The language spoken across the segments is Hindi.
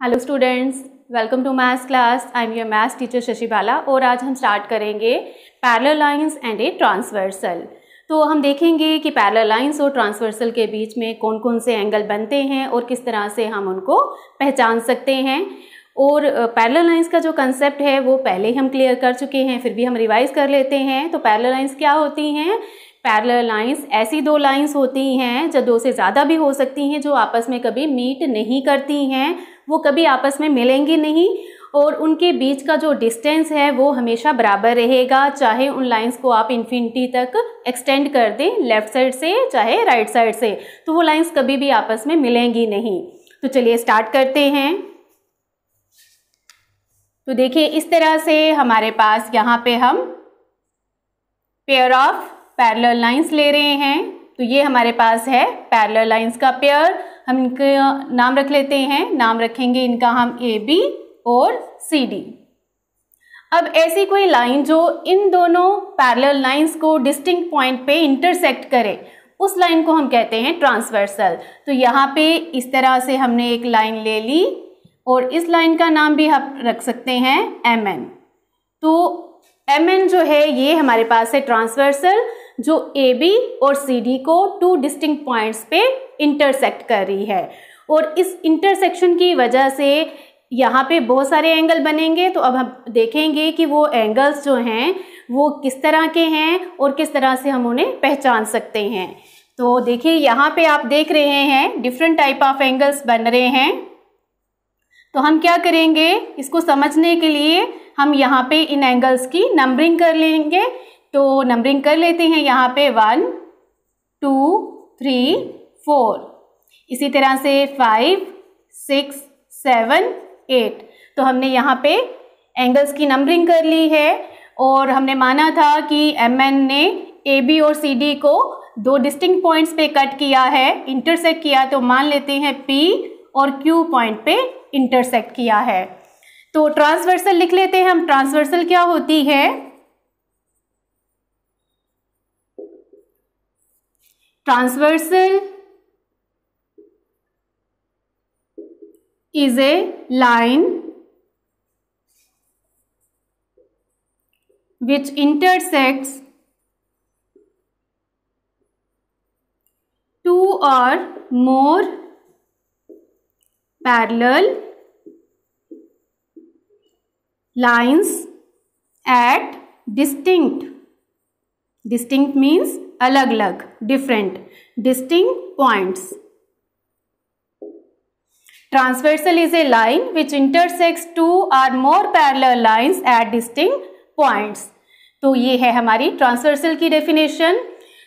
Hello students, welcome to maths class. I am your maths teacher Shashi Bala और आज हम स्टार्ट करेंगे parallel lines and a transversal. तो हम देखेंगे कि पैरेलल लाइंस और ट्रांसवर्सल के बीच में कौन कौन से एंगल बनते हैं और किस तरह से हम उनको पहचान सकते हैं। और पैरेलल लाइंस का जो कंसेप्ट है वो पहले ही हम क्लियर कर चुके हैं, फिर भी हम रिवाइज कर लेते हैं। तो पैरेलल लाइंस क्या होती हैं? पैरेलल लाइंस ऐसी दो लाइंस होती हैं, जो दो से ज़्यादा भी हो सकती हैं, जो आपस में कभी मीट नहीं करती हैं, वो कभी आपस में मिलेंगी नहीं और उनके बीच का जो डिस्टेंस है वो हमेशा बराबर रहेगा, चाहे उन लाइंस को आप इन्फिनिटी तक एक्सटेंड कर दें, लेफ्ट साइड से चाहे राइट साइड से, तो वो लाइंस कभी भी आपस में मिलेंगी नहीं। तो चलिए स्टार्ट करते हैं। तो देखिए, इस तरह से हमारे पास यहाँ पे हम पेयर ऑफ पैरेलल लाइंस ले रहे हैं। तो ये हमारे पास है पैरेलल लाइंस का पेयर। हम इनका नाम रख लेते हैं, नाम रखेंगे इनका हम ए बी और सी डी। अब ऐसी कोई लाइन जो इन दोनों पैरेलल लाइंस को डिस्टिंक्ट पॉइंट पे इंटरसेक्ट करे, उस लाइन को हम कहते हैं ट्रांसवर्सल। तो यहाँ पे इस तरह से हमने एक लाइन ले ली और इस लाइन का नाम भी हम रख सकते हैं एम एन। तो एम एन जो है ये हमारे पास है ट्रांसवर्सल, जो ए बी और सी डी को टू डिस्टिंक्ट पॉइंट्स पे इंटरसेक्ट कर रही है। और इस इंटरसेक्शन की वजह से यहाँ पे बहुत सारे एंगल बनेंगे। तो अब हम देखेंगे कि वो एंगल्स जो हैं वो किस तरह के हैं और किस तरह से हम उन्हें पहचान सकते हैं। तो देखिए, यहाँ पे आप देख रहे हैं डिफरेंट टाइप ऑफ एंगल्स बन रहे हैं। तो हम क्या करेंगे, इसको समझने के लिए हम यहाँ पे इन एंगल्स की नंबरिंग कर लेंगे। तो नंबरिंग कर लेते हैं यहाँ पे 1 2 3 4, इसी तरह से 5 6 7 8। तो हमने यहाँ पे एंगल्स की नंबरिंग कर ली है और हमने माना था कि एम एन ने ए बी और सी डी को दो डिस्टिंक्ट पॉइंट्स पे कट किया है, इंटरसेक्ट किया। तो मान लेते हैं पी और क्यू पॉइंट पे इंटरसेक्ट किया है। तो ट्रांसवर्सल लिख लेते हैं हम। ट्रांसवर्सल क्या होती है? Transversal is a line which intersects two or more parallel lines at distinct means अलग अलग, different, distinct points. Transversal is a line which intersects two or more parallel lines at distinct points. तो ये है हमारी ट्रांसवर्सल की डेफिनेशन।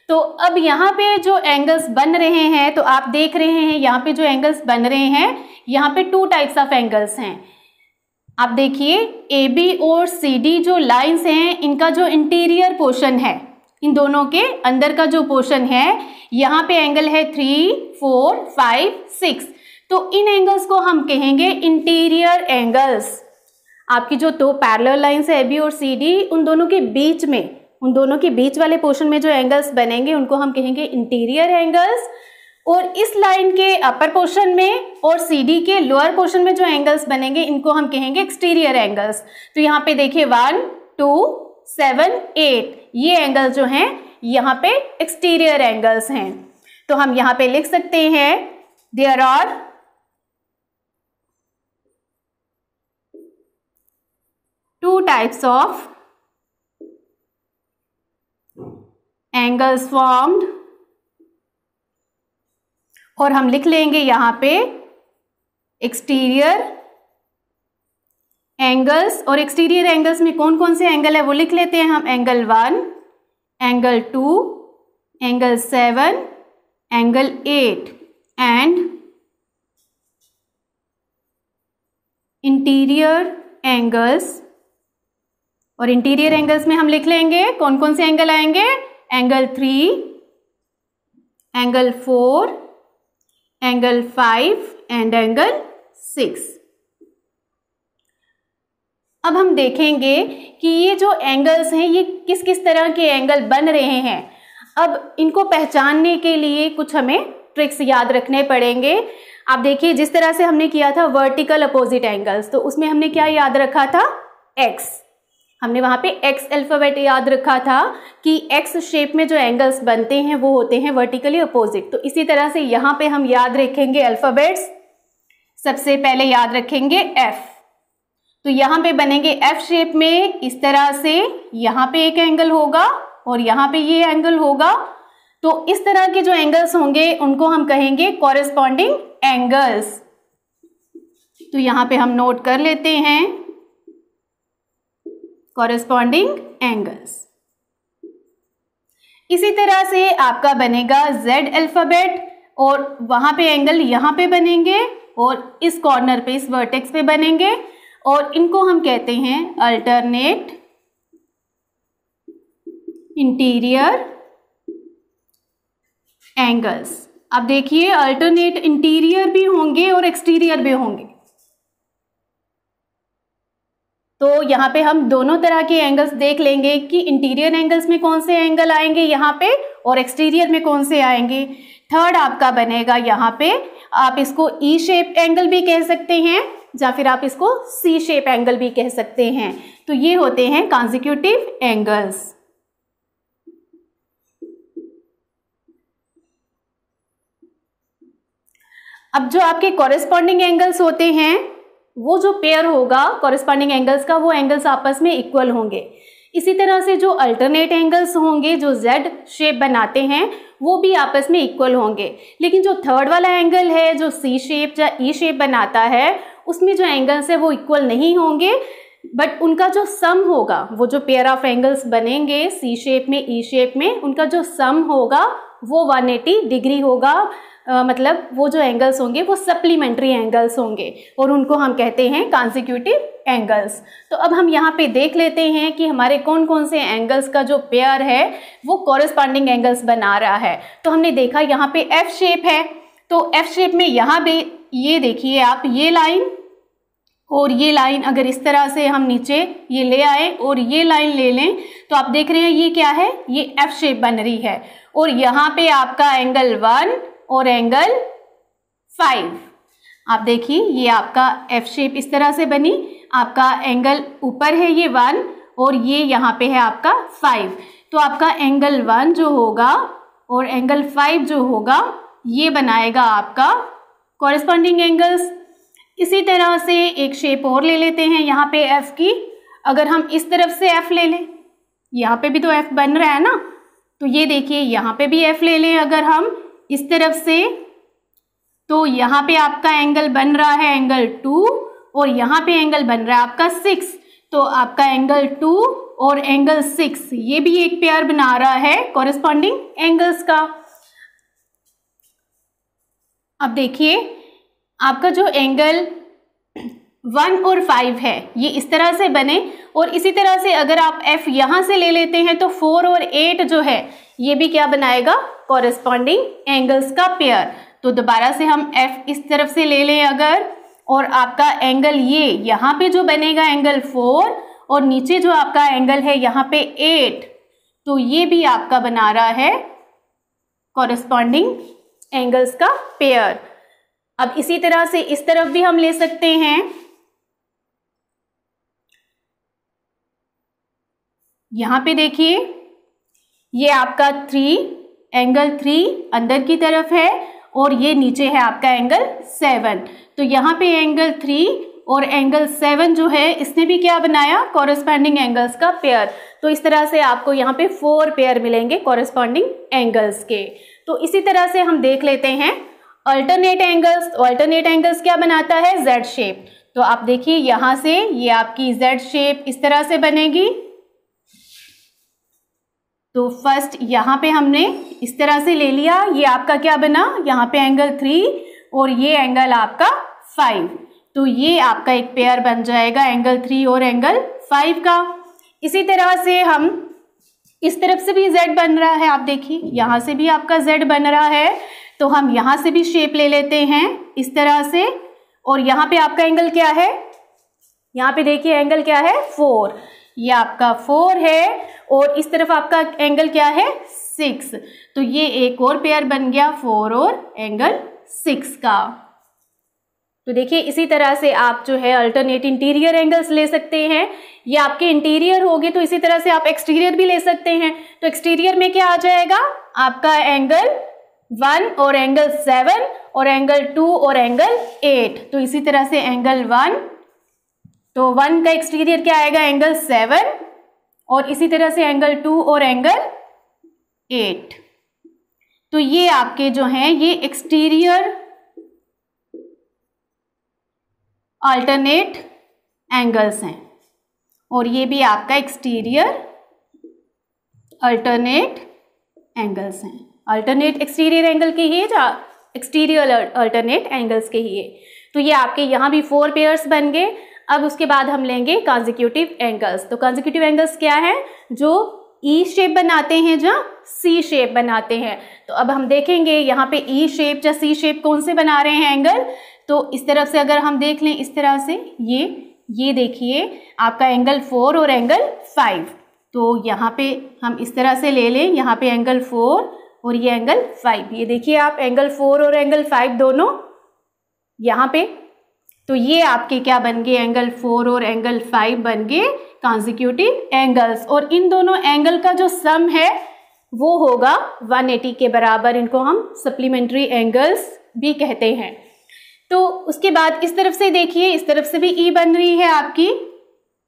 तो अब यहाँ पे जो एंगल्स बन रहे हैं, तो आप देख रहे हैं यहाँ पे जो एंगल्स बन रहे हैं, यहाँ पे टू टाइप्स ऑफ एंगल्स हैं। आप देखिए, ए बी और सी डी जो लाइंस हैं, इनका जो इंटीरियर पोर्शन है, इन दोनों के अंदर का जो पोर्शन है, यहाँ पे एंगल है 3 4 5 6। तो इन एंगल्स को हम कहेंगे इंटीरियर एंगल्स। आपकी जो दो पैरेलल लाइंस है ए बी और सी डी, उन दोनों के बीच में, उन दोनों के बीच वाले पोर्शन में जो एंगल्स बनेंगे उनको हम कहेंगे इंटीरियर एंगल्स। और इस लाइन के अपर पोर्शन में और सी डी के लोअर पोर्शन में जो एंगल्स बनेंगे इनको हम कहेंगे एक्सटीरियर एंगल्स। तो यहाँ पे देखिए 1 2 7 8, ये एंगल जो हैं यहाँ पे एक्सटीरियर एंगल्स हैं। तो हम यहाँ पे लिख सकते हैं there are two types of angles formed, और हम लिख लेंगे यहाँ पे एक्सटीरियर एंगल्स। और एक्सटीरियर एंगल्स में कौन कौन से एंगल है वो लिख लेते हैं हम। Angle 1, angle 2, angle 7, angle 8 and interior angles. और इंटीरियर एंगल्स में हम लिख लेंगे कौन कौन से एंगल आएंगे। Angle 3, angle 4, angle 5 and angle 6। अब हम देखेंगे कि ये जो एंगल्स हैं ये किस किस तरह के एंगल बन रहे हैं। अब इनको पहचानने के लिए कुछ हमें ट्रिक्स याद रखने पड़ेंगे। आप देखिए जिस तरह से हमने किया था वर्टिकल अपोजिट एंगल्स, तो उसमें हमने क्या याद रखा था, एक्स। हमने वहां पे एक्स अल्फाबेट याद रखा था कि एक्स शेप में जो एंगल्स बनते हैं वो होते हैं वर्टिकली अपोजिट। तो इसी तरह से यहाँ पे हम याद रखेंगे अल्फाबेट्स। सबसे पहले याद रखेंगे एफ, तो यहाँ पे बनेंगे एफ शेप में इस तरह से, यहाँ पे एक एंगल होगा और यहाँ पे ये एंगल होगा। तो इस तरह के जो एंगल्स होंगे उनको हम कहेंगे कॉरेस्पॉन्डिंग एंगल्स। तो यहाँ पे हम नोट कर लेते हैं कॉरेस्पॉन्डिंग एंगल्स। इसी तरह से आपका बनेगा जेड अल्फाबेट और वहां पे एंगल यहाँ पे बनेंगे और इस कॉर्नर पे, इस वर्टेक्स पे बनेंगे और इनको हम कहते हैं अल्टरनेट इंटीरियर एंगल्स। अब देखिए अल्टरनेट इंटीरियर भी होंगे और एक्सटीरियर भी होंगे, तो यहाँ पे हम दोनों तरह के एंगल्स देख लेंगे कि इंटीरियर एंगल्स में कौन से एंगल आएंगे यहाँ पे और एक्सटीरियर में कौन से आएंगे। थर्ड आपका बनेगा यहाँ पे, आप इसको ई शेप एंगल भी कह सकते हैं या फिर आप इसको सी शेप एंगल भी कह सकते हैं। तो ये होते हैं कॉन्जिक्यूटिव एंगल्स। अब जो आपके कॉरेस्पॉन्डिंग एंगल्स होते हैं, वो जो पेयर होगा कॉरेस्पॉन्डिंग एंगल्स का, वो एंगल्स आपस में इक्वल होंगे। इसी तरह से जो अल्टरनेट एंगल्स होंगे जो जेड शेप बनाते हैं वो भी आपस में इक्वल होंगे। लेकिन जो थर्ड वाला एंगल है जो सी शेप या ई शेप बनाता है, उसमें जो एंगल्स है वो इक्वल नहीं होंगे, बट उनका जो सम होगा, वो जो पेयर ऑफ एंगल्स बनेंगे सी शेप में ई शेप में, उनका जो सम होगा वो 180 डिग्री होगा। मतलब वो जो एंगल्स होंगे वो सप्लीमेंट्री एंगल्स होंगे और उनको हम कहते हैं कॉन्जिक्यूटिव एंगल्स। तो अब हम यहाँ पे देख लेते हैं कि हमारे कौन कौन से एंगल्स का जो पेयर है वो कॉरेस्पॉन्डिंग एंगल्स बना रहा है। तो हमने देखा यहाँ पे एफ शेप है, तो एफ शेप में यहाँ पे ये देखिए आप, ये लाइन और ये लाइन अगर इस तरह से हम नीचे ये ले आए और ये लाइन ले लें, तो आप देख रहे हैं ये क्या है, ये एफ शेप बन रही है। और यहाँ पे आपका एंगल 1 और एंगल 5, आप देखिए ये आपका एफ शेप इस तरह से बनी, आपका एंगल ऊपर है ये 1 और ये यहाँ पे है आपका 5। तो आपका एंगल 1 जो होगा और एंगल 5 जो होगा ये बनाएगा आपका कॉरेस्पॉन्डिंग एंगल्स। इसी तरह से एक शेप और ले लेते हैं यहाँ पे एफ की। अगर हम इस तरफ से एफ ले लें, यहाँ पे भी तो एफ बन रहा है ना, तो ये देखिए यहाँ पे भी एफ ले लें अगर हम इस तरफ से, तो यहाँ पे आपका एंगल बन रहा है एंगल 2 और यहाँ पे एंगल बन रहा है आपका 6। तो आपका एंगल 2 और एंगल 6 ये भी एक पेयर बना रहा है कॉरेस्पॉन्डिंग एंगल्स का। अब देखिए आपका जो एंगल 1 और 5 है ये इस तरह से बने, और इसी तरह से अगर आप f यहाँ से ले लेते हैं तो 4 और 8 जो है ये भी क्या बनाएगा, कॉरेस्पॉन्डिंग एंगल्स का पेयर। तो दोबारा से हम f इस तरफ से ले लें अगर, और आपका एंगल ये यहाँ पे जो बनेगा एंगल 4 और नीचे जो आपका एंगल है यहाँ पे 8, तो ये भी आपका बना रहा है कॉरेस्पॉन्डिंग एंगल्स का पेयर। अब इसी तरह से इस तरफ भी हम ले सकते हैं, यहाँ पे देखिए ये आपका 3 एंगल 3 अंदर की तरफ है और ये नीचे है आपका एंगल 7। तो यहाँ पे एंगल 3 और एंगल 7 जो है इसने भी क्या बनाया, कॉरेस्पॉन्डिंग एंगल्स का पेयर। तो इस तरह से आपको यहाँ पे 4 पेयर मिलेंगे कॉरेस्पॉन्डिंग एंगल्स के। तो इसी तरह से हम देख लेते हैं अल्टरनेट एंगल्स। अल्टरनेट एंगल्स क्या बनाता है, जेड शेप। तो आप देखिए यहाँ से ये आपकी जेड शेप इस तरह से बनेगी। तो फर्स्ट यहाँ पे हमने इस तरह से ले लिया, ये आपका क्या बना, यहाँ पे एंगल 3 और ये एंगल आपका 5। तो ये आपका एक पेयर बन जाएगा एंगल 3 और एंगल 5 का। इसी तरह से हम इस तरफ से भी z बन रहा है, आप देखिए यहाँ से भी आपका z बन रहा है, तो हम यहाँ से भी शेप ले लेते हैं इस तरह से। और यहाँ पे आपका एंगल क्या है, यहाँ पे देखिए एंगल क्या है, 4, ये आपका 4 है और इस तरफ आपका एंगल क्या है, 6। तो ये एक और पेयर बन गया 4 और एंगल 6 का। तो देखिए इसी तरह से आप जो है अल्टरनेट इंटीरियर एंगल्स ले सकते हैं। ये आपके इंटीरियर होगी तो इसी तरह से आप एक्सटीरियर भी ले सकते हैं। तो एक्सटीरियर में क्या आ जाएगा, आपका एंगल 1 और एंगल 7 और एंगल 2 और एंगल 8। तो इसी तरह से एंगल 1, तो 1 का एक्सटीरियर क्या आएगा, एंगल 7, और इसी तरह से एंगल 2 और एंगल 8। तो ये आपके जो हैं ये एक्सटीरियर अल्टरनेट एंगल्स हैं, और ये भी आपका एक्सटीरियर अल्टरनेट एंगल्स हैं। अल्टरनेट एक्सटीरियर एंगल के ही है, एक्सटीरियर अल्टरनेट एंगल्स के ही है। तो ये आपके यहाँ भी 4 पेयर्स बन गए। अब उसके बाद हम लेंगे कॉन्जिक्यूटिव एंगल्स। तो कॉन्जिक्यूटिव एंगल्स क्या है, जो ई शेप बनाते हैं या सी शेप बनाते हैं। तो अब हम देखेंगे यहाँ पे ई शेप या सी शेप कौन से बना रहे हैं एंगल। तो इस तरफ से अगर हम देख लें इस तरह से, ये देखिए आपका एंगल 4 और एंगल 5। तो यहाँ पे हम इस तरह से ले लें, यहाँ पे एंगल 4 और ये एंगल 5। ये देखिए आप एंगल 4 और एंगल 5 दोनों यहाँ पे। तो ये आपके क्या बन गए, एंगल 4 और एंगल 5 बन गए कॉन्जिक्यूटिव एंगल्स। और इन दोनों एंगल का जो सम है वो होगा 180 के बराबर। इनको हम सप्लीमेंट्री एंगल्स भी कहते हैं। तो उसके बाद इस तरफ से देखिए, इस तरफ से भी ई बन रही है आपकी।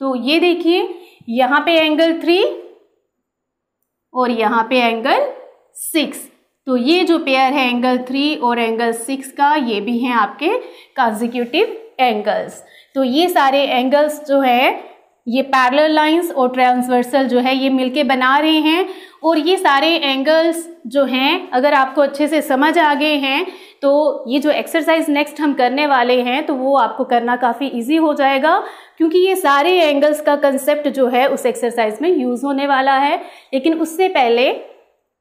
तो ये देखिए यहाँ पे एंगल 3 और यहाँ पे एंगल 6। तो ये जो पेयर है एंगल 3 और एंगल 6 का, ये भी हैं आपके कॉन्जिक्यूटिव एंगल्स। तो ये सारे एंगल्स जो है ये पैरेलल लाइंस और ट्रांसवर्सल जो है ये मिलके बना रहे हैं। और ये सारे एंगल्स जो हैं अगर आपको अच्छे से समझ आ गए हैं तो ये जो एक्सरसाइज नेक्स्ट हम करने वाले हैं तो वो आपको करना काफ़ी इजी हो जाएगा, क्योंकि ये सारे एंगल्स का कंसेप्ट जो है उस एक्सरसाइज में यूज़ होने वाला है। लेकिन उससे पहले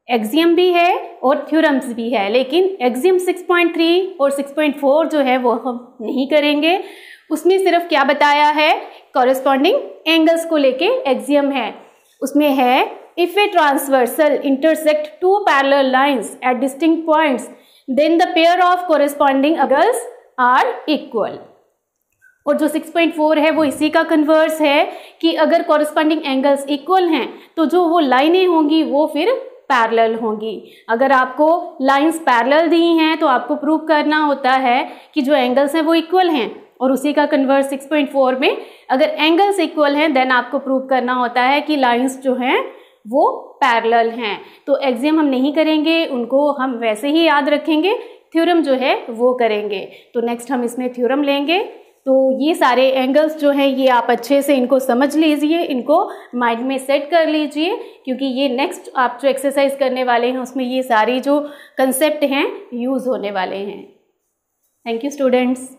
एक्सियम भी है और थ्योरम्स भी है, लेकिन एक्सियम 6.3 और 6.4 जो है वो हम नहीं करेंगे। उसमें सिर्फ क्या बताया है, कॉरेस्पॉन्डिंग एंगल्स को लेके एक्सियम है। उसमें है if a transversal intersect 2 parallel lines at distinct points then the pair of corresponding angles are equal. और जो 6.4 है वो इसी का कन्वर्स है कि अगर कॉरेस्पॉन्डिंग एंगल्स इक्वल हैं तो जो वो लाइनें होंगी वो फिर पैरेलल होंगी। अगर आपको लाइंस पैरेलल दी हैं तो आपको प्रूव करना होता है कि जो एंगल्स हैं वो इक्वल हैं, और उसी का कन्वर्स 6.4 में अगर एंगल्स इक्वल हैं देन आपको प्रूव करना होता है कि लाइंस जो हैं वो पैरेलल हैं। तो एक्सियम हम नहीं करेंगे, उनको हम वैसे ही याद रखेंगे, थ्योरम जो है वो करेंगे। तो नेक्स्ट हम इसमें थ्योरम लेंगे। तो ये सारे एंगल्स जो हैं ये आप अच्छे से इनको समझ लीजिए, इनको माइंड में सेट कर लीजिए, क्योंकि ये नेक्स्ट आप जो एक्सरसाइज करने वाले हैं उसमें ये सारी जो कंसेप्ट हैं यूज़ होने वाले हैं। Thank you students.